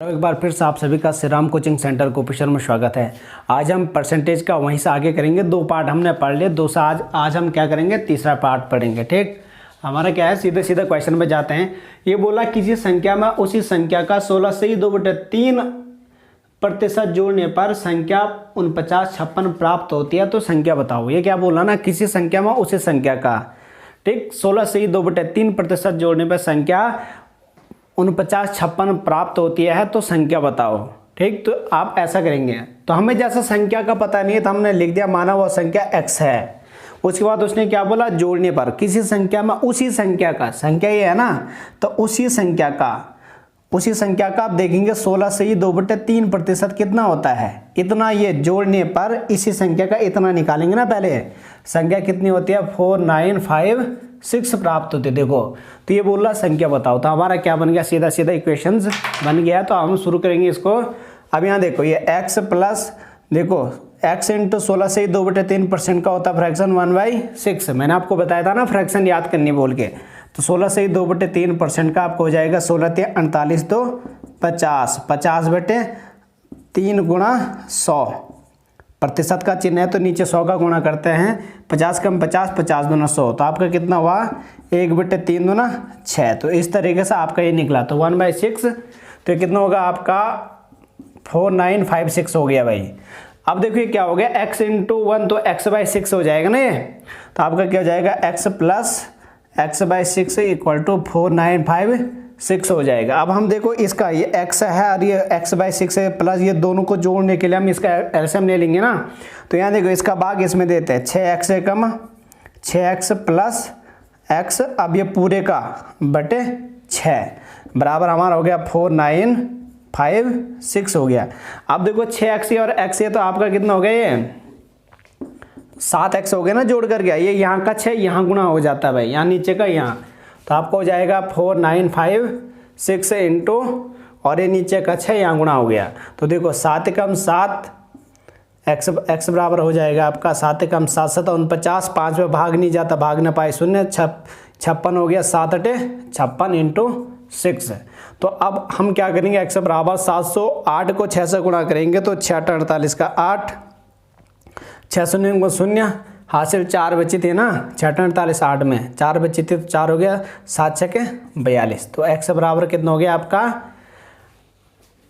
एक बार फिर से आप सभी का श्री राम कोचिंग सेंटर कोऑफिशियल में स्वागत है। आज हम परसेंटेज का वहीं से आगे करेंगे। 2 पार्ट हमने पढ़ लिए, 2 से आज हम क्या करेंगे, तीसरा पार्ट पढ़ेंगे। ठीक, हमारा क्या है, सीधे सीधे क्वेश्चन पे जाते हैं। ये बोला किसी संख्या में उसी संख्या का 16 से ही 2/3% जोड़ने पर संख्या 4956 प्राप्त होती है, तो संख्या बताओ। ये क्या बोला ना, किसी संख्या में उसी संख्या का, ठीक, 16 से ही 2/3% जोड़ने पर संख्या 4956 प्राप्त होती है, तो संख्या बताओ। ठीक, तो आप ऐसा करेंगे, तो हमें जैसा संख्या का पता नहीं है तो हमने लिख दिया माना वो संख्या x है। उसके बाद उसने क्या बोला, जोड़ने पर किसी संख्या में उसी संख्या का, संख्या ये है ना, तो उसी संख्या का आप देखेंगे 16 से ही 2/3% कितना होता है, इतना। ये जोड़ने पर इसी संख्या का इतना निकालेंगे ना, पहले संख्या कितनी होती है, 4956 प्राप्त होती है। देखो, तो ये बोल रहा संख्या बताओ, तो हमारा क्या बन गया, सीधा सीधा इक्वेशंस बन गया। तो हम शुरू करेंगे इसको। अब यहाँ देखो, ये x प्लस, देखो x इंटू 16 से ही 2/3% का होता है फ्रैक्शन 1/6। मैंने आपको बताया था ना फ्रैक्शन याद करनी बोल के, तो 16 से ही 2/3% का आपको हो जाएगा 16 × 48 तो 50, 50/3 गुणा 100, प्रतिशत का चिन्ह है तो नीचे 100 का गुणा करते हैं, 50 कम 50, 50 दूना 100, तो आपका कितना हुआ, 1/3 दूना 6। तो इस तरीके से आपका ये निकला, तो 1/6, तो ये कितना होगा आपका 4956 हो गया भाई। अब देखिए क्या हो गया, x इंटू 1 तो x/6 हो जाएगा ना ये, तो आपका क्या हो जाएगा, x plus x/6 equal to 4956 हो जाएगा। अब हम देखो इसका, ये x है और ये x/6 है, प्लस ये दोनों को जोड़ने के लिए हम इसका एलसीएम ले लेंगे ना। तो यहाँ देखो इसका भाग इसमें देते हैं, 6x है कम 6x प्लस x, अब ये पूरे का बटे 6 बराबर हमारा हो गया 4956 हो गया। अब देखो 6x और x है तो आपका कितना हो गया, ये 7x हो गया ना, जोड़ कर गया, ये यहाँ का 6 यहाँ गुणा हो जाता है भाई, यहाँ नीचे का यहाँ, तो आपको हो जाएगा 4956 इंटू, और ये नीचे का 6 यहाँ गुणा हो गया। तो देखो 7 कम 7 x बराबर हो जाएगा आपका 7 कम 7 7 49, 5 में भाग नहीं जाता, भाग ना पाए 0, 56 हो गया, 7 8 56 इंटू 6। तो अब हम क्या करेंगे, x बराबर 708 को 6 से गुणा करेंगे तो 6 8 48 का 8, 6 0 0, हासिल 4 बची थी ना, 6 48 8 में 4 बची थी तो 4 हो गया, 7 6 42, तो x बराबर कितना हो गया आपका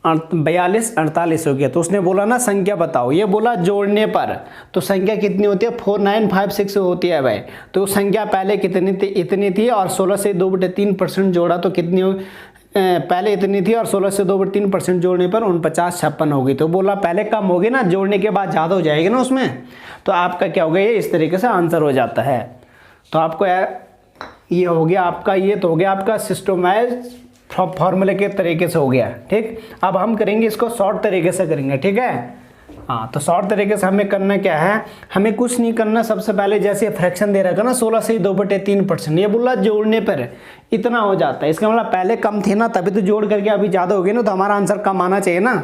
42 48 हो गया। तो उसने बोला ना संख्या बताओ, ये बोला जोड़ने पर, तो संख्या कितनी होती है, 4956 होती है भाई। तो संख्या पहले कितनी थी, इतनी थी, और 16 से 2/3% जोड़ा तो कितनी हो, पहले इतनी थी और 16 से 2/3% जोड़ने पर 4956 होगी। तो बोला पहले कम होगी ना, जोड़ने के बाद ज़्यादा हो जाएगी ना उसमें, तो आपका क्या हो गया, ये इस तरीके से आंसर हो जाता है। तो आपको ये हो गया आपका, ये तो हो गया आपका सिस्टमाइज फॉर्मूले के तरीके से हो गया। ठीक, अब हम करेंगे इसको शॉर्ट तरीके से करेंगे, ठीक है। हाँ, तो शॉर्ट तरीके से हमें करना क्या है, हमें कुछ नहीं करना। सबसे पहले जैसे फ्रैक्शन दे रखा ना 16 से 2/3%, ये बोला जोड़ने पर इतना हो जाता है, इसका मतलब पहले कम थी ना, तभी तो जोड़ करके अभी ज़्यादा हो गई ना, तो हमारा आंसर कम आना चाहिए ना।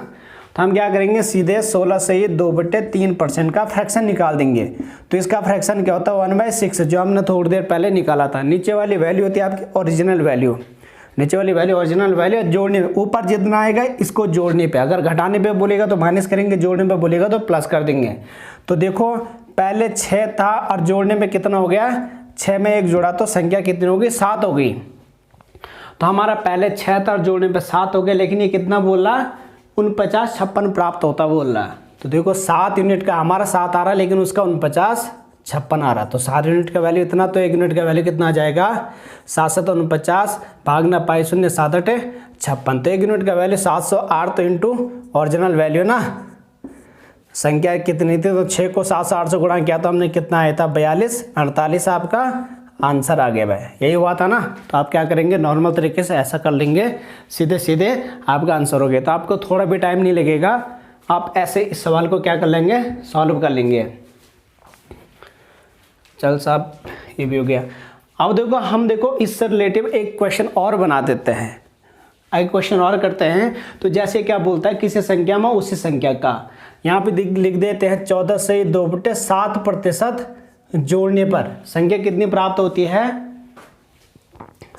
तो हम क्या करेंगे, सीधे 16 से ही 2/3% का फ्रैक्शन निकाल देंगे। तो इसका फ्रैक्शन क्या होता है, 1/6, जो हमने थोड़ी देर पहले निकाला था। नीचे वाली वैल्यू होती है आपकी ओरिजिनल वैल्यू, नीचे वाली वैल्यू ओरिजिनल वैल्यू, जोड़ने में ऊपर जितना आएगा इसको जोड़ने पे, अगर घटाने पे बोलेगा तो माइनस करेंगे, जोड़ने पे बोलेगा तो प्लस कर देंगे। तो देखो पहले 6 था और जोड़ने में कितना हो गया, 6 में 1 जोड़ा तो संख्या कितनी होगी, 7 हो गई। तो हमारा पहले 6 था और जोड़ने पे 7 हो गया, लेकिन ये कितना बोल रहा, 4956 प्राप्त होता बोल रहा। तो देखो 7 यूनिट का हमारा 7 आ रहा, लेकिन उसका 4956 आ रहा। तो 7 यूनिट का वैल्यू इतना, तो 1 यूनिट का वैल्यू कितना आ जाएगा, 7 7 49, भागना पाई 0, 7 8 56, तो 1 यूनिट का वैल्यू 708। तो इंटू ओरिजिनल वैल्यू ना, संख्या कितनी थी, तो 6 को 7 से 8 से गुणा किया तो हमने कितना आया था, 42 48 आपका आंसर आ गया भाई, यही हुआ था ना। तो आप क्या करेंगे, नॉर्मल तरीके से ऐसा कर लेंगे, सीधे सीधे आपका आंसर हो गया। तो आपको थोड़ा भी टाइम नहीं लगेगा, आप ऐसे इस सवाल को क्या कर लेंगे, सॉल्व कर लेंगे। चल साहब, ये भी हो गया। अब देखो हम देखो इससे रिलेटिव एक क्वेश्चन और बना देते हैं, एक क्वेश्चन और करते हैं। तो जैसे क्या बोलता है, किसी संख्या में उसी संख्या का, यहाँ पे लिख देते हैं 14 से 2/7% जोड़ने पर संख्या कितनी प्राप्त होती है,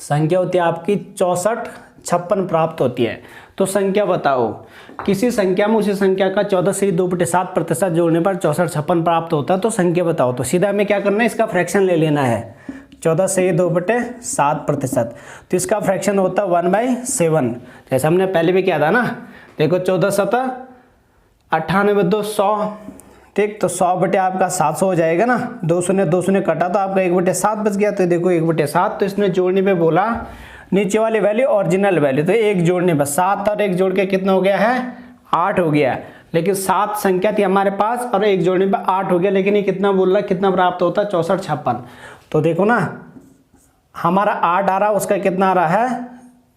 संख्या होती है आपकी 64 56 प्राप्त होती है। तो संख्या बताओ, किसी संख्या में उसी संख्या का 14 से 2/7% जोड़ने पर 64-56 प्राप्त होता है, तो संख्या बताओ। तो सीधा हमें क्या करना है, इसका फ्रैक्शन ले लेना है। 14 से 2/7%, तो इसका फ्रैक्शन होता है 1/7, जैसे हमने पहले भी किया था ना। देखो 14 7 98 2 100, ठीक, तो 100 बटे आपका 700 हो जाएगा ना। 2 शून्य कटा तो आपका 1/7 बच गया। तो देखो 1/7, तो इसने जोड़ने पे बोला नीचे वाली वैल्यू ओरिजिनल वैल्यू, तो 1 जोड़ने पर 7 और 1 जोड़ के कितना हो गया है, 8 हो गया। लेकिन 7 संख्या थी हमारे पास और 1 जोड़ने पर 8 हो गया, लेकिन ये कितना बोल रहा है, कितना प्राप्त होता है, 64-56। तो देखो ना, हमारा 8 आ रहा है, उसका कितना आ रहा है,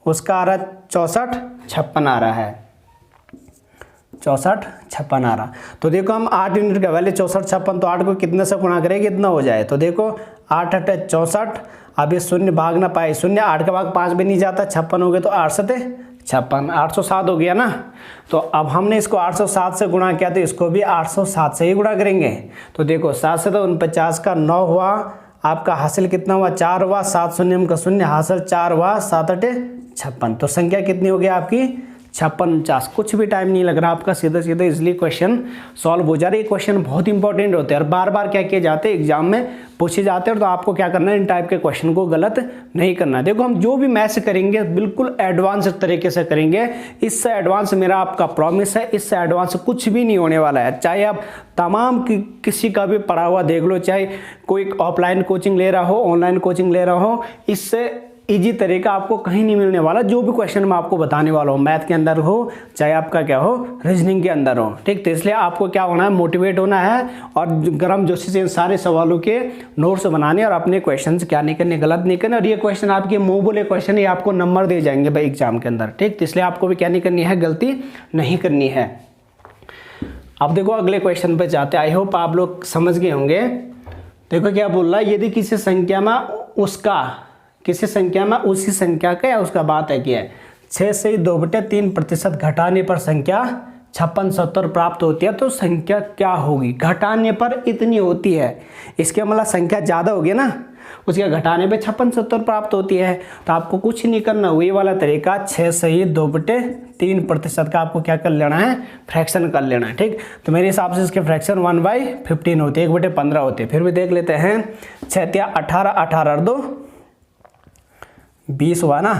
उसका आ रहा है 64-56 आ रहा है, 64-56 आ रहा। तो देखो हम 8 यूनिट का वैल्यू 64-56, तो 8 को कितने से गुणा करेंगे, कितना हो जाए। तो देखो 8 8 64, अब ये शून्य भाग ना पाए, शून्य 8 का भाग 5 भी नहीं जाता, 56 हो गया, तो 8 7 56, 807 हो गया ना। तो अब हमने इसको 807 से गुणा किया, तो इसको भी 807 से ही गुणा करेंगे। तो देखो 7 से 49 का 9 हुआ, आपका हासिल कितना हुआ, 4 हुआ, 7 शून्य का शून्य, हासिल 4 हुआ, 7 8 56। तो संख्या कितनी हो गई आपकी, 56-49। कुछ भी टाइम नहीं लग रहा आपका, सीधा सीधा इसलिए क्वेश्चन सॉल्व हो जा रहा है। ये क्वेश्चन बहुत इंपॉर्टेंट होते हैं और बार बार क्या किए जाते हैं, एग्जाम में पूछे जाते हैं। तो आपको क्या करना है, इन टाइप के क्वेश्चन को गलत नहीं करना। देखो हम जो भी मैथ्स करेंगे बिल्कुल एडवांस तरीके से करेंगे, इससे एडवांस मेरा आपका प्रॉमिस है, इससे एडवांस कुछ भी नहीं होने वाला है। चाहे आप तमाम किसी का भी पढ़ा हुआ देख लो, चाहे कोई ऑफलाइन कोचिंग ले रहा हो, ऑनलाइन कोचिंग ले रहा हो, इससे इजी तरीका आपको कहीं नहीं मिलने वाला। जो भी क्वेश्चन मैं आपको बताने वाला हूँ, मैथ के अंदर हो चाहे आपका क्या हो, रीजनिंग के अंदर हो, ठीक। तो इसलिए आपको क्या होना है, मोटिवेट होना है और गर्म जोशी से इन सारे सवालों के नोट्स बनाने और अपने क्वेश्चन क्या नहीं करने, गलत नहीं करने। और ये क्वेश्चन आपके मुँह बोले क्वेश्चन, ये आपको नंबर दे जाएंगे भाई एग्जाम के अंदर, ठीक। तो इसलिए आपको भी क्या नहीं करनी है, गलती नहीं करनी है। अब देखो अगले क्वेश्चन पर जाते, आई होप आप लोग समझ गए होंगे। देखो क्या बोल रहा है, यदि किसी संख्या में किसी संख्या में उसी संख्या का या उसका बात है क्या है 6 से 2/3% घटाने पर संख्या 56 70 प्राप्त होती है, तो संख्या क्या होगी। घटाने पर इतनी होती है, इसके मतलब संख्या ज़्यादा होगी ना, उसके घटाने पे 56 70 प्राप्त होती है। तो आपको कुछ नहीं करना, वही वाला तरीका 6 से 2/3% का आपको क्या कर लेना है, फ्रैक्शन कर लेना है, ठीक। तो मेरे हिसाब से इसके फ्रैक्शन 1/15 होते हैं, 1/15 होते हैं। फिर भी देख लेते हैं, 6 18 18 2 20 हुआ ना।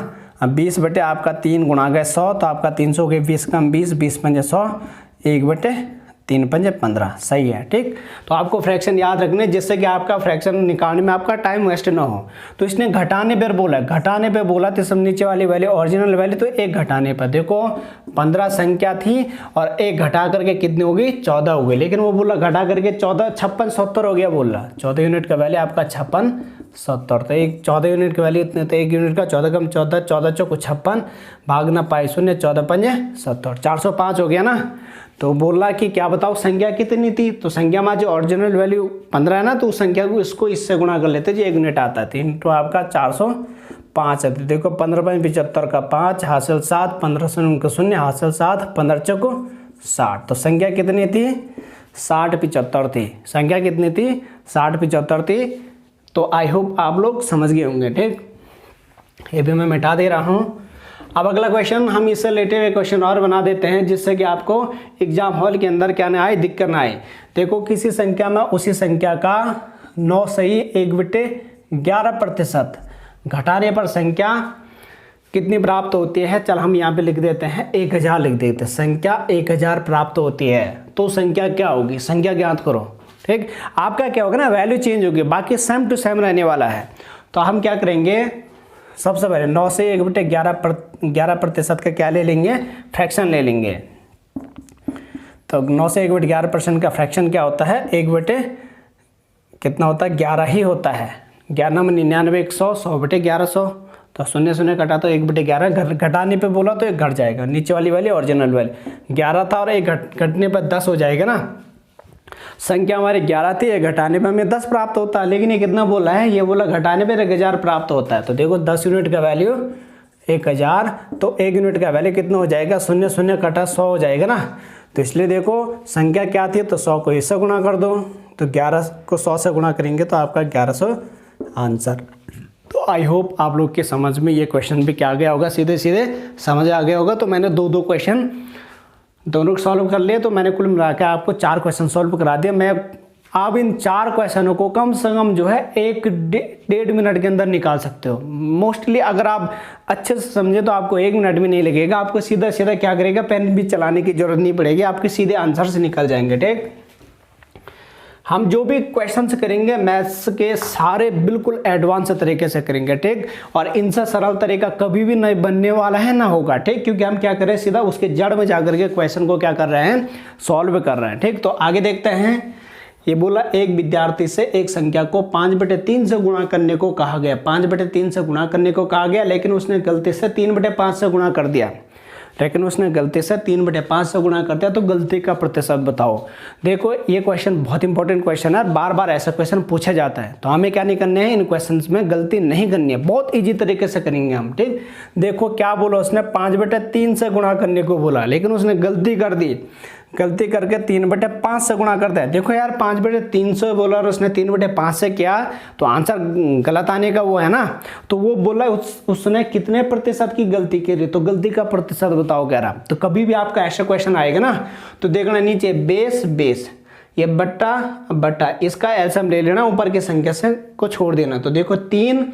अब 20 बटे आपका 3 गुणा गए 100, तो आपका 300 हो गए, 20 कम 20, 20 पंजे 100, 1/3 पंजे 15, सही है, ठीक। तो आपको फ्रैक्शन याद रखने, जिससे कि आपका फ्रैक्शन निकालने में आपका टाइम वेस्ट ना हो। तो इसने घटाने पर बोला, तो सब नीचे वाली वैल्यू ओरिजिनल वैल्यू, तो 1 घटाने पर देखो 15 संख्या थी और 1 घटा करके कितनी हो गई, 14 हो गई। लेकिन वो बोला घटा करके 14 56 70 हो गया, बोल रहा 14 यूनिट का वैल्यू आपका 56 70। तो एक 14 यूनिट की वैल्यू इतने, तो 1 यूनिट का 14 कम 14, 14 चौक 56, भागना पाई शून्य, 14 पंजे 70, 405 हो गया ना। तो बोल रहा कि क्या बताओ संख्या कितनी थी। तो संख्या में जो ओरिजिनल वैल्यू 15 है ना, तो उस संख्या को इसको इससे गुणा कर लेते, जो 1 यूनिट आता है, 3 तो आपका 405 है। तो देखो 15 पंजे 75 का 5, हासिल 7, 15 शून्य शून्य, हासिल 7, 15 चौको 60। तो संख्या कितनी थी, 60 75 थी। संख्या कितनी थी, 60 75 थी। तो आई होप आप लोग समझ गए होंगे, ठीक। ये भी मैं मिटा दे रहा हूँ। अब अगला क्वेश्चन हम इससे रिलेटेड एक क्वेश्चन और बना देते हैं, जिससे कि आपको एग्जाम हॉल के अंदर क्या ना आए, दिक्कत ना आए। देखो किसी संख्या में उसी संख्या का 9 से 1/11% घटाने पर संख्या कितनी प्राप्त होती है। चल हम यहाँ पे लिख देते हैं 1000 लिख देते हैं। संख्या 1000 प्राप्त होती है, तो संख्या क्या होगी, संख्या ज्ञात करो, ठीक। आपका क्या होगा ना, वैल्यू चेंज होगी, बाकी सेम टू सेम रहने वाला है। तो हम क्या करेंगे, सबसे पहले 9 से 1/11% का क्या ले लेंगे, फ्रैक्शन ले लेंगे। तो 9 से 1/11% का फ्रैक्शन क्या होता है, 1 कितना होता है, 11 ही होता है। 11 में 99 100, 100/1100, तो शून्य शून्य कटा तो 1/11, घटाने पे बोला तो 1 घट जाएगा। नीचे वाली वैल्यू ओरिजिनल वैल्यू 11 था और 1 घटने पर 10 हो जाएगा ना। संख्या हमारी 11 थी, 1 घटाने पर हमें 10 प्राप्त होता है। लेकिन ये कितना बोला है, ये बोला घटाने पर 1000 प्राप्त होता है। तो देखो 10 यूनिट का वैल्यू 1000, तो 1 यूनिट का वैल्यू कितना हो जाएगा, शून्य शून्य कटा 100 हो जाएगा ना। तो इसलिए देखो संख्या क्या थी, तो 100 को इससे गुणा कर दो, तो 11 को 100 से गुणा करेंगे तो आपका 1100 आंसर तो आई होप आप लोग के समझ में ये क्वेश्चन भी क्या आ गया होगा, सीधे सीधे समझ आ गया होगा। तो मैंने दो क्वेश्चन दोनों सॉल्व कर लिए, तो मैंने कुल मिला के आपको 4 क्वेश्चन सॉल्व करा दिया। मैं आप इन 4 क्वेश्चनों को कम से कम जो है 1-1.5 मिनट के अंदर निकाल सकते हो। मोस्टली अगर आप अच्छे से समझे तो आपको 1 मिनट भी नहीं लगेगा। आपको सीधा सीधा क्या करेगा, पेन भी चलाने की जरूरत नहीं पड़ेगी, आपके सीधे आंसर से निकल जाएंगे। ठीक, हम जो भी क्वेश्चंस करेंगे मैथ्स के सारे बिल्कुल एडवांस तरीके से करेंगे। ठीक, और इनसे सरल तरीका कभी भी नहीं बनने वाला है, ना होगा। ठीक, क्योंकि हम क्या कर रहे हैं, सीधा उसके जड़ में जाकर के क्वेश्चन को क्या कर रहे हैं, सॉल्व कर रहे हैं। ठीक, तो आगे देखते हैं। ये बोला एक विद्यार्थी से एक संख्या को 5/3 से गुणा करने को कहा गया। 5/3 से गुणा करने को कहा गया, लेकिन उसने गलती से 3/5 से गुणा कर दिया। लेकिन उसने गलती से 3/5 से गुणा कर दिया, तो गलती का प्रतिशत बताओ। देखो ये क्वेश्चन बहुत इंपॉर्टेंट क्वेश्चन है, बार बार ऐसा क्वेश्चन पूछा जाता है। तो हमें क्या नहीं करने हैं, इन क्वेश्चंस में गलती नहीं करनी है, बहुत इजी तरीके से करेंगे हम। ठीक, देखो क्या बोला उसने, 5/3 से गुणा करने को बोला, लेकिन उसने गलती कर दी, गलती करके 3/5 से गुणा करता है। देखो यार 5/3 से बोला और उसने 3/5 से किया, तो आंसर गलत आने का वो है ना। तो वो बोला उसने कितने प्रतिशत की गलती करी, तो गलती का प्रतिशत बताओ कह रहा। तो कभी भी आपका ऐसा क्वेश्चन आएगा ना, तो देखना नीचे बेस ये बट्टा इसका एलसीएम ले लेना, ऊपर की संख्या से को छोड़ देना। तो देखो 3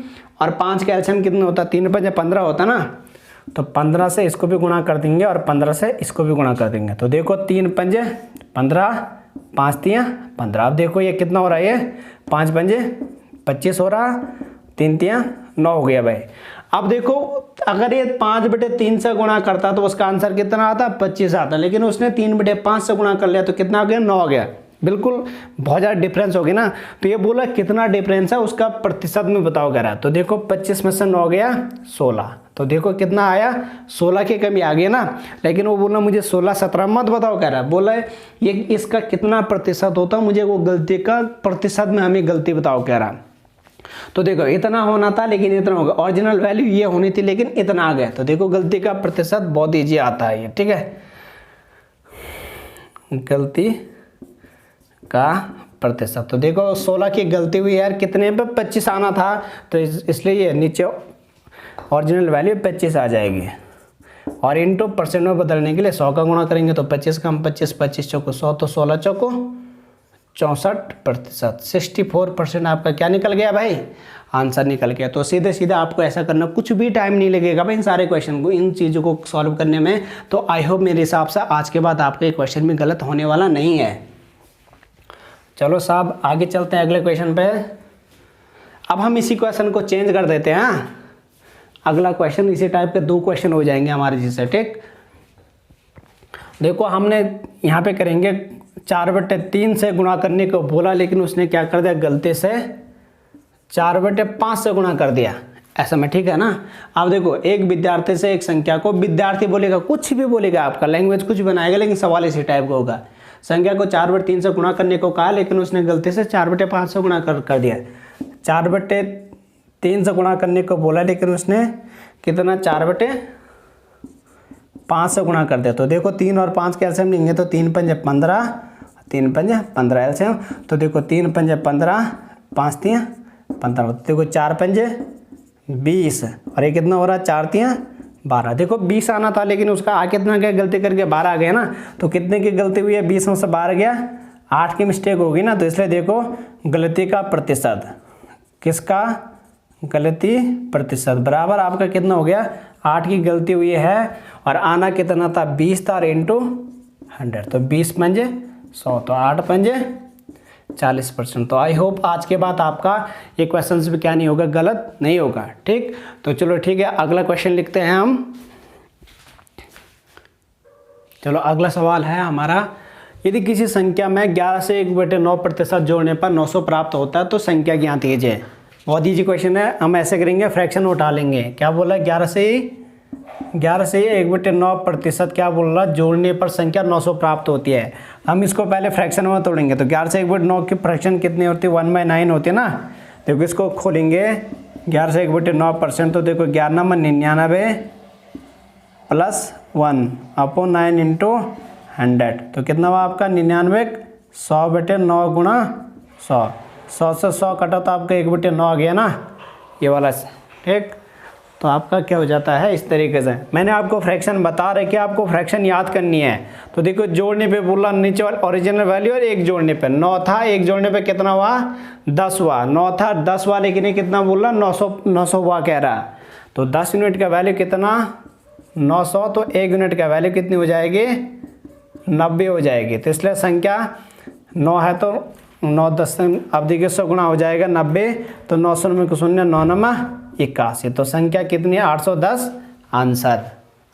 और 5 का एलसीएम कितना होता है, 3×5 होता ना। तो 15 से इसको भी गुणा कर देंगे और 15 से इसको भी गुणा कर देंगे। तो देखो 3×5 5×3=15। अब देखो ये कितना हो रहा है, ये 5×5 हो रहा, 3×3=9 हो गया भाई। अब देखो अगर ये 5/3 से गुणा करता तो उसका आंसर कितना आता, 25 आता। लेकिन उसने 3/5 से गुणा कर लिया, तो कितना आ गया, 9 आ गया। बिल्कुल बहुत ज़्यादा डिफरेंस होगी ना। तो ये बोला कितना डिफरेंस है उसका प्रतिशत में बताओ कह रहा है। तो देखो 25 में से 9 गया 16, तो देखो कितना आया, 16 की कमी आ गई ना। लेकिन वो बोला मुझे 16-17 मत बताओ कह रहा है, बोला ये इसका कितना प्रतिशत होता, मुझे वो गलती का प्रतिशत में हमें गलती बताओ कह रहा। तो देखो इतना होना था लेकिन इतना हो गया, ओरिजिनल वैल्यू ये होनी थी लेकिन इतना आ गया। तो देखो गलती का प्रतिशत बहुत ईजी आता है ये। ठीक है, गलती का प्रतिशत। तो देखो 16 की गलती हुई यार, कितने पे 25 आना था, तो इसलिए ये नीचे ओरिजिनल वैल्यू 25 आ जाएगी। और इनटू परसेंट में बदलने के लिए 100 का गुणा करेंगे, तो 25 का 25 चौको 100, तो 16 चौको 64%, 64% आपका क्या निकल गया भाई, आंसर निकल गया। तो सीधे सीधे आपको ऐसा करना, कुछ भी टाइम नहीं लगेगा भाई इन सारे क्वेश्चन को, इन चीज़ों को सॉल्व करने में। तो आई होप मेरे हिसाब से आज के बाद आपका ये क्वेश्चन भी गलत होने वाला नहीं है। चलो साहब आगे चलते हैं अगले क्वेश्चन पे। अब हम इसी क्वेश्चन को चेंज कर देते हैं। अगला क्वेश्चन इसी टाइप के 2 क्वेश्चन हो जाएंगे हमारे जिससे। ठीक, देखो हमने यहाँ पे करेंगे 4/3 से गुणा करने को बोला, लेकिन उसने क्या कर दिया, गलती से 4/5 से गुणा कर दिया ऐसा में। ठीक है ना। अब देखो एक विद्यार्थी से एक संख्या को, विद्यार्थी बोलेगा कुछ भी बोलेगा, आपका लैंग्वेज कुछ बनाएगा, लेकिन सवाल इसी टाइप का होगा। संख्या को 4/3 से गुणा करने को कहा, लेकिन उसने गलती से 4/5 से गुणा कर दिया। 4/3 से गुणा करने को बोला, लेकिन उसने कितना 4/5 से गुणा कर दिया। तो देखो 3 और 5 का एलसीएम लेंगे, तो 3×5=15, 3×5=15 एलसीएम। तो देखो 3×5=15, 5×3=15। देखो 4×5=20 और ये कितना हो रहा है, 4×3=12। देखो 20 आना था, लेकिन उसका आ कितना गया, गलती करके 12 आ गया ना। तो कितने की गलती हुई है, 20 में से 12 गया, 8 की मिस्टेक होगी ना। तो इसलिए देखो गलती का प्रतिशत, किसका, गलती प्रतिशत बराबर आपका कितना हो गया, 8 की गलती हुई है और आना कितना था, 20 था, और इंटू 100, तो 20×100, तो 8×40%। तो आई होप आज के बाद आपका ये क्वेश्चन भी क्या नहीं होगा, गलत नहीं होगा। ठीक, तो चलो ठीक है, अगला क्वेश्चन लिखते हैं हम। चलो अगला सवाल है हमारा, यदि किसी संख्या में 11 से 1/9% जोड़ने पर 900 प्राप्त होता है तो संख्या ज्ञात कीजिए। बहुत ईजी क्वेश्चन है, हम ऐसे करेंगे, फ्रैक्शन उठा लेंगे। क्या बोला, 11 से 1/9% क्या बोल रहा, जोड़ने पर संख्या 900 प्राप्त होती है। हम इसको पहले फ्रैक्शन में तोड़ेंगे। तो 11 से 1/9 की फ्रैक्शन कितनी होती है, 1/9 होती है ना। देखो इसको खोलेंगे, 11 से 1/9%, तो देखो 11 में 99 + 1/9 × 100, तो कितना हुआ आपका 99, 100/9 × 100, 100 से 100 कटा तो आपका 1/9 आ गया ना। ये वाला, ठीक। तो आपका क्या हो जाता है इस तरीके से। मैंने आपको फ्रैक्शन बता रहे कि आपको फ्रैक्शन याद करनी है। तो देखो जोड़ने पे बोला नीचे वाला ओरिजिनल वैल्यू और एक जोड़ने पे 9 था, एक जोड़ने पे कितना हुआ 10 हुआ, 9 था 10 हुआ, लेकिन ये कितना बोला 900 हुआ कह रहा। तो 10 यूनिट का वैल्यू कितना 900, तो 1 यूनिट का वैल्यू कितनी हो जाएगी 90 हो जाएगी। तो इसलिए संख्या 9 है तो 9 10 अब देखिए 100 गुणा हो जाएगा 90, तो 900 में को शून्य 9 नमा 81। तो संख्या कितनी है 810 आंसर।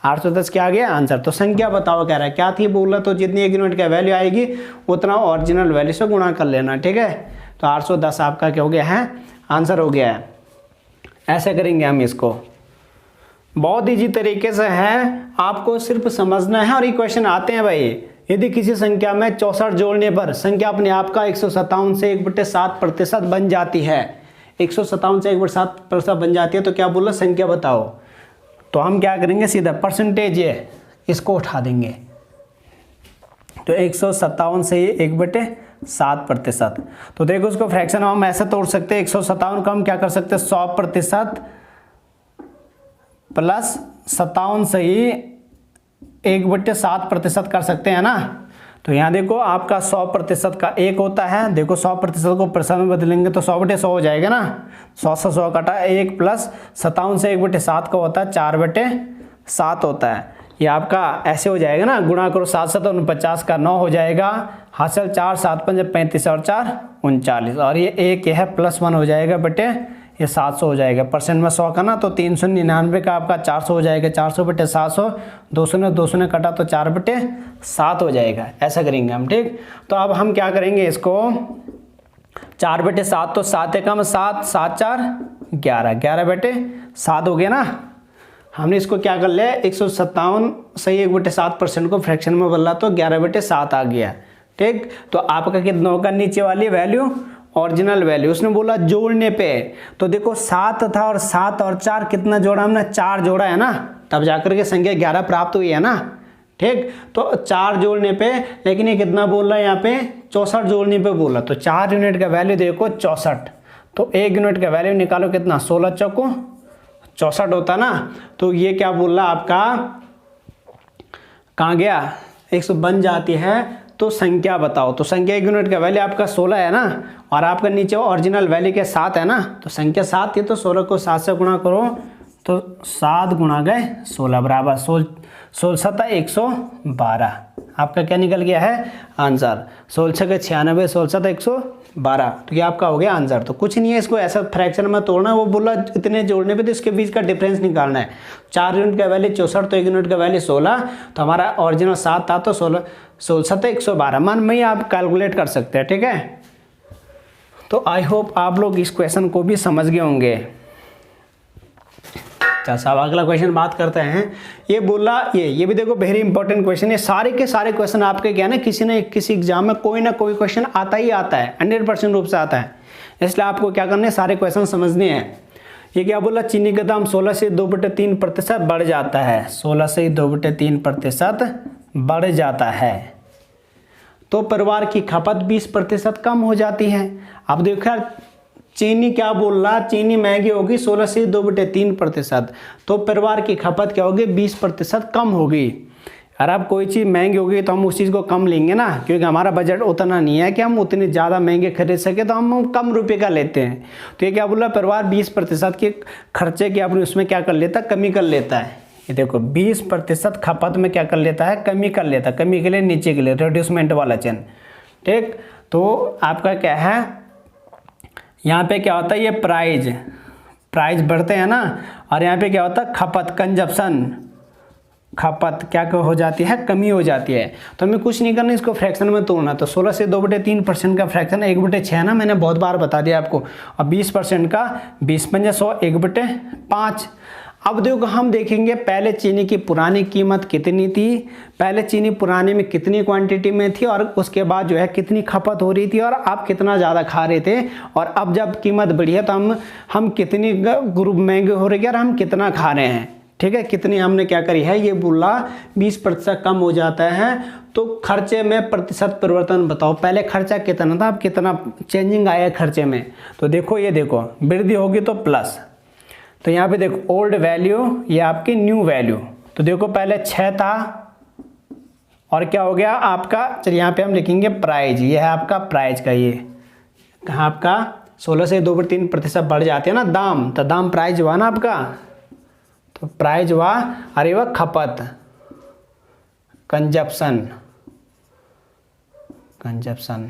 810 क्या आ गया आंसर। तो संख्या बताओ कह रहा है क्या थी बोला, तो जितनी 1 यूनिट का वैल्यू आएगी उतना ओरिजिनल वैल्यू से गुणा कर लेना, ठीक है। तो 810 आपका क्या हो गया है आंसर हो गया है। ऐसे करेंगे हम इसको, बहुत ईजी तरीके से है, आपको सिर्फ समझना है। और ये क्वेश्चन आते हैं भाई, यदि किसी संख्या में 64 जोड़ने पर संख्या अपने आप का 157 से 1/7% बन जाती है, 157 से 1/7% बन जाती है, तो क्या बोला संख्या बताओ। तो हम क्या करेंगे सीधा परसेंटेज है इसको उठा देंगे। तो 157 से 1/7%। तो देखो उसको फ्रैक्शन हम ऐसे तोड़ सकते हैं, 157 को हम क्या कर सकते हैं 100% प्लस 57 से ही 1/7% कर सकते हैं ना। तो यहाँ देखो आपका 100% का 1 होता है, देखो 100% को प्रतिशत में बदलेंगे तो 100/100 हो जाएगा ना। 100 से 100 कटा 1 प्लस 57 से 1/7 का होता है 4/7 होता है। ये आपका ऐसे हो जाएगा ना, गुणा करो 7 7 49 का 9 हो जाएगा, हासिल 4 7 5 35 और 4 39, और ये 1 है +1 हो जाएगा बटे ये 700 हो जाएगा। परसेंट में 100 का ना तो 399 का आपका 400 हो जाएगा, 400/700, 200 ने 200 ने कटा तो 4/7 हो जाएगा। ऐसा करेंगे हम, ठीक। तो अब हम क्या करेंगे इसको 4/7 तो 7 है कम 7 7 4 11, 11/7 हो गया ना। हमने इसको क्या कर लिया 157 से 1/7% को फ्रैक्शन में बदला तो 11/7 आ गया, ठीक। तो आपका कितना होगा नीचे वाली वैल्यू ओरिजिनल वैल्यू। उसने बोला जोड़ने पे, तो देखो 7 था और 7 और 4 कितना जोड़ा हमने 4 जोड़ा है ना, तब जाकर के संख्या 11 प्राप्त हुई है ना, ठीक। तो 4 जोड़ने पे, लेकिन ये कितना बोल रहा है यहाँ पे 64 जोड़ने पे बोला, तो 4 यूनिट का वैल्यू देखो 64, तो 1 यूनिट का वैल्यू निकालो कितना 16 चौको 64 होता ना। तो ये क्या बोल रहा आपका कहाँ गया 100 बन जाती है। तो संख्या बताओ, तो संख्या 1 यूनिट का वैल्यू आपका 16 है ना, और आपका नीचे ओरिजिनल वैल्यू के 7 है ना, तो संख्या 7 है तो 16 को 7 से गुणा करो तो 7 गुणा गए 16 बराबर 16 7 112। आपका क्या निकल गया है आंसर 16 के 96 16 7 112। तो ये आपका हो गया आंसर। तो कुछ नहीं है, इसको ऐसा फ्रैक्शन में तोड़ना, वो बोला इतने जोड़ने पे तो इसके बीच का डिफरेंस निकालना है। 4 यूनिट का वैल्यू 64 तो 1 यूनिट का वैल्यू 16, तो हमारा ओरिजिनल 7 था तो 16 7 112 मन में ही आप कैलकुलेट कर सकते हैं, ठीक है। तो आई होप आप लोग इस क्वेश्चन को भी समझ गए होंगे। अच्छा अब अगला क्वेश्चन बात करते हैं। ये बोला ये भी देखो वेरी इंपॉर्टेंट क्वेश्चन है। सारे के सारे क्वेश्चन आपके क्या ना किसी न किसी एग्जाम में कोई ना कोई क्वेश्चन आता ही आता है, 100% रूप से आता है। इसलिए आपको क्या करना है सारे क्वेश्चन समझने हैं। ये क्या बोला चीनी का दाम 16 से 2/3% बढ़ जाता है, 16 से 2/3% बढ़ जाता है, तो परिवार की खपत 20% कम हो जाती है। अब देखो यार चीनी क्या बोल रहा, चीनी महंगी होगी 16 से 2/3%, तो परिवार की खपत क्या होगी 20% कम होगी। अगर आप कोई चीज़ महंगी होगी तो हम उस चीज़ को कम लेंगे ना, क्योंकि हमारा बजट उतना नहीं है कि हम उतने ज़्यादा महंगे खरीद सके, तो हम कम रुपए का लेते हैं। तो ये क्या बोला परिवार 20% के खर्चे की अपने उसमें क्या कर लेता है कमी कर लेता है। ये देखो 20% खपत में क्या कर लेता है कमी कर लेता है, कमी के लिए नीचे के लिए रिड्यूसमेंट वाला चेन, ठीक। तो आपका क्या है यहाँ पे क्या होता है ये प्राइज बढ़ते हैं ना, और यहाँ पे क्या होता है खपत कंजप्शन, खपत क्या हो जाती है कमी हो जाती है। तो हमें कुछ नहीं करना, इसको फ्रैक्शन में तोड़ना। तो 16 से 2/3% का फ्रैक्शन 1/6 ना, मैंने बहुत बार बता दिया आपको, और 20% का 20×100 1/5। अब देखो हम देखेंगे पहले चीनी की पुरानी कीमत कितनी थी, पहले चीनी पुराने में कितनी क्वांटिटी में थी, और उसके बाद जो है कितनी खपत हो रही थी, और आप कितना ज़्यादा खा रहे थे, और अब जब कीमत बढ़ी है तो हम कितनी ग्रुप महंगे हो रहे हैं और हम कितना खा रहे हैं, ठीक है। कितनी हमने क्या करी है ये बोला 20% कम हो जाता है। तो खर्चे में प्रतिशत परिवर्तन बताओ, पहले खर्चा कितना था अब कितना चेंजिंग आया खर्चे में। तो देखो ये देखो वृद्धि होगी तो प्लस, तो यहाँ पे देखो ओल्ड वैल्यू, ये आपकी न्यू वैल्यू। तो देखो पहले 6 था और क्या हो गया आपका, चलिए यहाँ पे हम लिखेंगे प्राइज, ये है आपका प्राइज का, ये कहाँ आपका 16 से 2/3% बढ़ जाते हैं ना दाम, तो दाम प्राइज हुआ ना आपका, तो प्राइज हुआ। अरे वह खपत, कंजप्शन, कंजप्शन।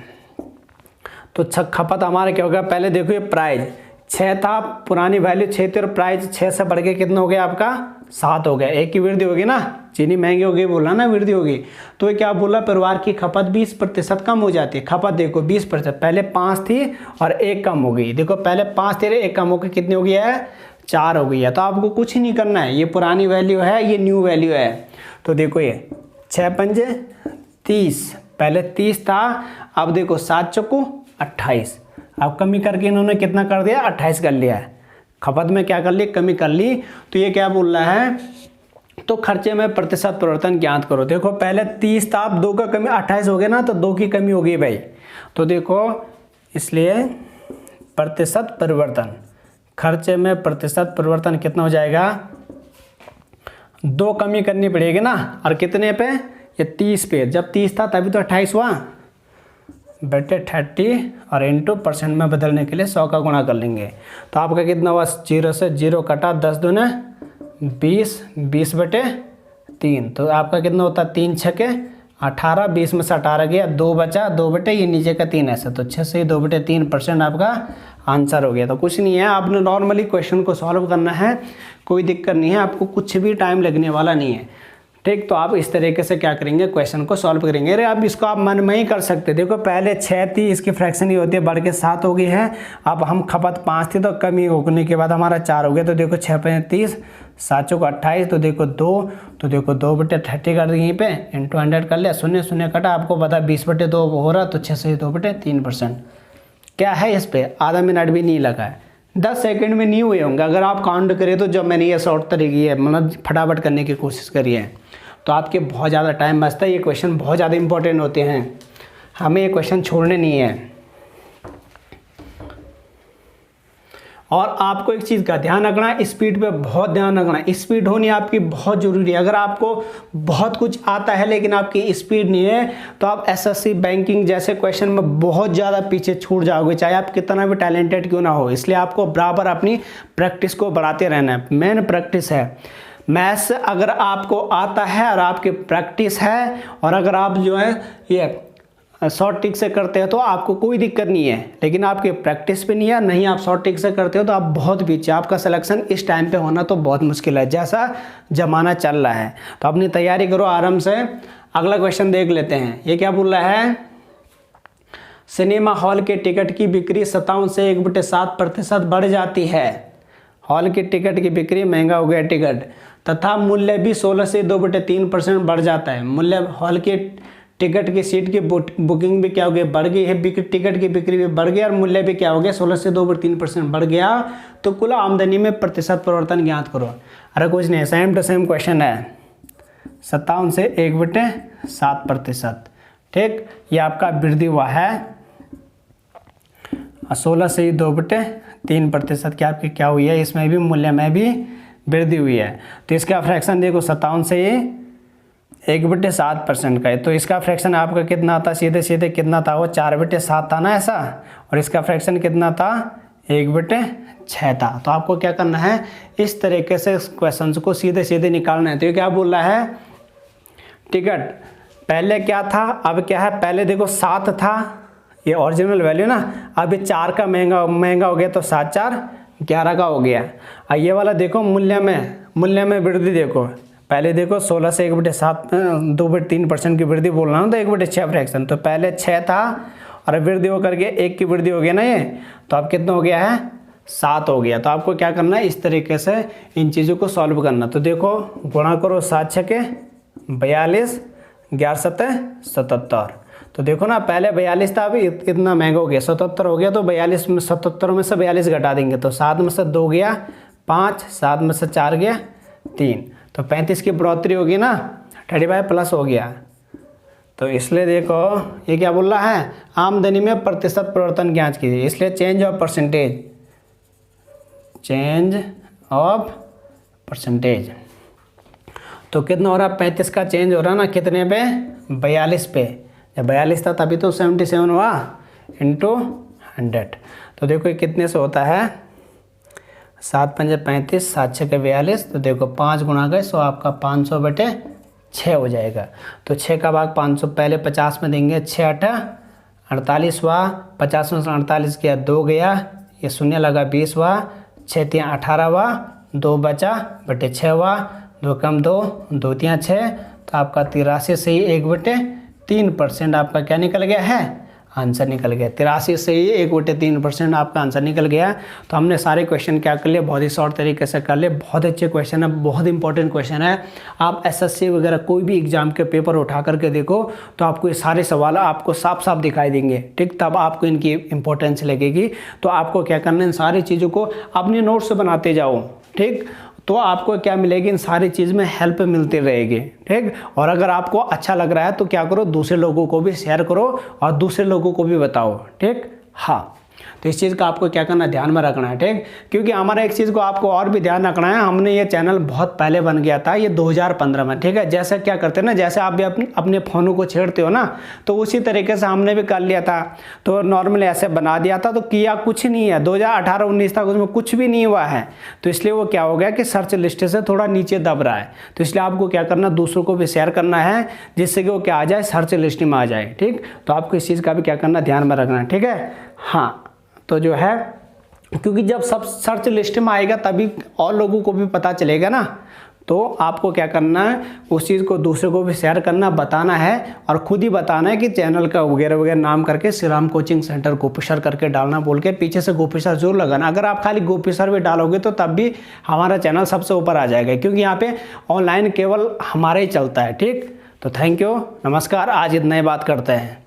तो खपत हमारा क्या हो गया, पहले देखो ये प्राइज 6 था, पुरानी वैल्यू 6 थी और प्राइस 6 से बढ़ के कितना हो गया आपका 7 हो गया, एक की वृद्धि होगी ना, चीनी महंगी हो गई बोला ना, वृद्धि होगी। तो ये क्या बोला, परिवार की खपत 20% कम हो जाती है। खपत देखो 20%, पहले 5 थी और 1 कम हो गई। देखो पहले 5 थी, 1 कम होकर कितनी हो गई है, 4 हो गई है। तो आपको कुछ ही नहीं करना है, ये पुरानी वैल्यू है, ये न्यू वैल्यू है। तो देखो ये 6 पंजे 30, पहले 30 था, अब देखो 7 चौको 28, अब कमी करके इन्होंने कितना कर दिया, 28 कर लिया है। खपत में क्या कर ली, कमी कर ली। तो ये क्या बोल रहा है, तो खर्चे में प्रतिशत परिवर्तन ज्ञात करो। देखो पहले 30 था, अब 2 का कमी 28 हो गया ना, तो 2 की कमी हो गई भाई। तो देखो इसलिए प्रतिशत परिवर्तन, खर्चे में प्रतिशत परिवर्तन कितना हो जाएगा, 2 कमी करनी पड़ेगी ना, और कितने पे, ये 30 पे। जब 30 था तभी तो 28 हुआ, बटे 30 और इंटू परसेंट में बदलने के लिए 100 का गुणा कर लेंगे। तो आपका कितना हुआ, 0 से 0 कटा, 10 दूने 20, 20 बटे 3। तो आपका कितना होता है, 3 छके 18, 20 में से 18 गया, 2 बचा, 2 बटे ये नीचे का 3 ऐसा, तो 6 से 2/3% आपका आंसर हो गया। तो कुछ नहीं है, आपने नॉर्मली क्वेश्चन को सॉल्व करना है, कोई दिक्कत नहीं है, आपको कुछ भी टाइम लगने वाला नहीं है, ठीक। तो आप इस तरीके से क्या करेंगे, क्वेश्चन को सॉल्व करेंगे। अरे आप इसको आप मन में ही कर सकते। देखो पहले 6 थी, इसकी फ्रैक्शन ही होती है, बढ़ के 7 हो गई है। अब हम खपत 5 थी, तो कमी होने के बाद हमारा 4 हो गया। तो देखो 6 पंजे 30, 7 चौको 28, तो देखो 2, तो देखो 2/30 कर दी, यहीं पे इंटू 100 कर लिया, 0 0 कटा, आपको पता 20/2 हो रहा, तो 6 से 2/3%। क्या है इस पर, आधा मिनट भी नहीं लगा है, 10 सेकंड में नहीं हुए होंगे अगर आप काउंट करें। तो जब मैंने ये शॉर्ट तरीके है, मतलब फटाफट करने की कोशिश करी है, तो आपके बहुत ज़्यादा टाइम बचता है। ये क्वेश्चन बहुत ज़्यादा इंपॉर्टेंट होते हैं, हमें ये क्वेश्चन छोड़ने नहीं है। और आपको एक चीज़ का ध्यान रखना है, स्पीड पे बहुत ध्यान रखना है। स्पीड होनी आपकी बहुत ज़रूरी है। अगर आपको बहुत कुछ आता है लेकिन आपकी स्पीड नहीं है, तो आप एसएससी बैंकिंग जैसे क्वेश्चन में बहुत ज़्यादा पीछे छूट जाओगे, चाहे आप कितना भी टैलेंटेड क्यों ना हो। इसलिए आपको बराबर अपनी प्रैक्टिस को बढ़ाते रहना है, मेन प्रैक्टिस है। मैथ्स अगर आपको आता है और आपकी प्रैक्टिस है, और अगर आप जो है ये शॉर्ट ट्रिक से करते हैं तो आपको कोई दिक्कत नहीं है, लेकिन आपकी प्रैक्टिस पे नहीं है, नहीं आप शॉर्ट ट्रिक से करते हो तो आप बहुत पीछे, आपका सिलेक्शन इस टाइम पे होना तो बहुत मुश्किल है, जैसा ज़माना चल रहा है। तो अपनी तैयारी करो आराम से। अगला क्वेश्चन देख लेते हैं, ये क्या बोल रहा है, सिनेमा हॉल के टिकट की बिक्री 57 से 1/7% बढ़ जाती है। हॉल की टिकट की बिक्री, महंगा हो गया टिकट, तथा मूल्य भी 16 से 2/3% बढ़ जाता है। मूल्य, हॉल के टिकट की सीट की बुकिंग भी क्या हो गई, बढ़ गई है, टिकट की बिक्री भी बढ़ गई और मूल्य भी क्या हो गया, 16 से 2/3% बढ़ गया। तो कुल आमदनी में प्रतिशत परिवर्तन ज्ञात करो। अरे कुछ नहीं, सेम टू सेम क्वेश्चन है, 57 से 1/7%, ठीक। ये आपका वृद्धि हुआ है, 16 से 2/3% की आपकी क्या हुई है, इसमें भी मूल्य में भी वृद्धि हुई है। तो इसका फ्रैक्शन देखो 57 से 1/7% का है, तो इसका फ्रैक्शन आपका कितना था, सीधे सीधे कितना था, वो 4/7 था ना ऐसा, और इसका फ्रैक्शन कितना था, 1/6 था। तो आपको क्या करना है, इस तरीके से क्वेश्चन को सीधे सीधे निकालना है। तो ये क्या बोल रहा है, टिकट पहले क्या था, अब क्या है, पहले देखो 7 था, ये ओरिजिनल वैल्यू ना, अब ये 4 का महंगा हो गया, तो 7 4 11 का हो गया। और ये वाला देखो मूल्य में वृद्धि देखो, पहले देखो 16 से 1/7 2/3% की वृद्धि बोल रहा हूँ, तो 1/6 फ्रैक्शन, तो पहले 6 था और वृद्धि होकर के 1 की वृद्धि हो गया ना ये, तो अब कितना हो गया है, 7 हो गया। तो आपको क्या करना है, इस तरीके से इन चीज़ों को सॉल्व करना। तो देखो गुणा करो, 7 छके 42, 11 7 77। तो देखो ना, पहले 42 था, अभी इतना महंगा हो गया, 77 हो गया। तो 42 में 77 में से 42 घटा देंगे, तो 7 में से 2 गया 5, 7 में से 4 गया 3, तो 35 की बढ़ोतरी होगी ना, 35 प्लस हो गया। तो इसलिए देखो ये क्या बोल रहा है, आमदनी में प्रतिशत परिवर्तन ज्ञात कीजिए। इसलिए change of percentage, change of percentage. तो कितना हो रहा है, 35 का चेंज हो रहा है ना कितने पे, 42 पे। जब 42 था तभी तो 77 हुआ इंटू 100। तो देखो ये कितने से होता है, 7 पंजे 35, 7 छः के 42। तो देखो 5 गुणा गए, सो आपका 500/6 हो जाएगा। तो 6 का भाग 500 पहले 50 में देंगे, 6 8 48 हुआ, 50 में से 48 गया 2 गया, ये शून्य लगा 20 हुआ, 6 3 18 हुआ, 2 बचा बटे 6 हुआ, 2 कम 2, 2 3 6। तो आपका 83 से ही 1/3% आपका क्या निकल गया है, आंसर निकल गया। 83 से ही 1/3% आपका आंसर निकल गया। तो हमने सारे क्वेश्चन क्या कर लिए, बहुत ही शॉर्ट तरीके से कर लिए। बहुत अच्छे क्वेश्चन है, बहुत इंपॉर्टेंट क्वेश्चन है। आप एसएससी वगैरह कोई भी एग्जाम के पेपर उठा करके देखो तो आपको ये सारे सवाल आपको साफ साफ दिखाई देंगे, ठीक। तब आपको इनकी इंपॉर्टेंस लगेगी। तो आपको क्या करना है, इन सारी चीज़ों को अपने नोट्स बनाते जाओ, ठीक। तो आपको क्या मिलेगी, इन सारी चीज़ में हेल्प मिलती रहेगी, ठीक। और अगर आपको अच्छा लग रहा है तो क्या करो, दूसरे लोगों को भी शेयर करो और दूसरे लोगों को भी बताओ, ठीक। हाँ, तो इस चीज़ का आपको क्या करना है, ध्यान में रखना है, ठीक। क्योंकि हमारा एक चीज़ को आपको और भी ध्यान रखना है, हमने ये चैनल बहुत पहले बन गया था, ये 2015 में, ठीक है। जैसे क्या करते हैं ना, जैसे आप भी अपने फ़ोनों को छेड़ते हो ना, तो उसी तरीके से हमने भी कर लिया था। तो नॉर्मली ऐसे बना दिया था, तो किया कुछ नहीं है। 2018-19 तक उसमें कुछ भी नहीं हुआ है। तो इसलिए वो क्या हो गया कि सर्च लिस्ट से थोड़ा नीचे दब रहा है। तो इसलिए आपको क्या करना, दूसरों को भी शेयर करना है, जिससे कि वो क्या आ जाए, सर्च लिस्ट में आ जाए, ठीक। तो आपको इस चीज़ का भी क्या करना, ध्यान में रखना है, ठीक है। हाँ, तो जो है, क्योंकि जब सब सर्च लिस्ट में आएगा तभी और लोगों को भी पता चलेगा ना। तो आपको क्या करना है, उस चीज़ को दूसरे को भी शेयर करना, बताना है और खुद ही बताना है कि चैनल का वगैरह वगैरह नाम करके श्री राम कोचिंग सेंटर गोपीसर करके डालना, बोल के पीछे से गोपीसर जरूर लगाना। अगर आप खाली गोपीसर भी डालोगे तो तब भी हमारा चैनल सबसे ऊपर आ जाएगा, क्योंकि यहाँ पे ऑनलाइन केवल हमारे ही चलता है, ठीक। तो थैंक यू, नमस्कार, आज इतना ही बात करते हैं।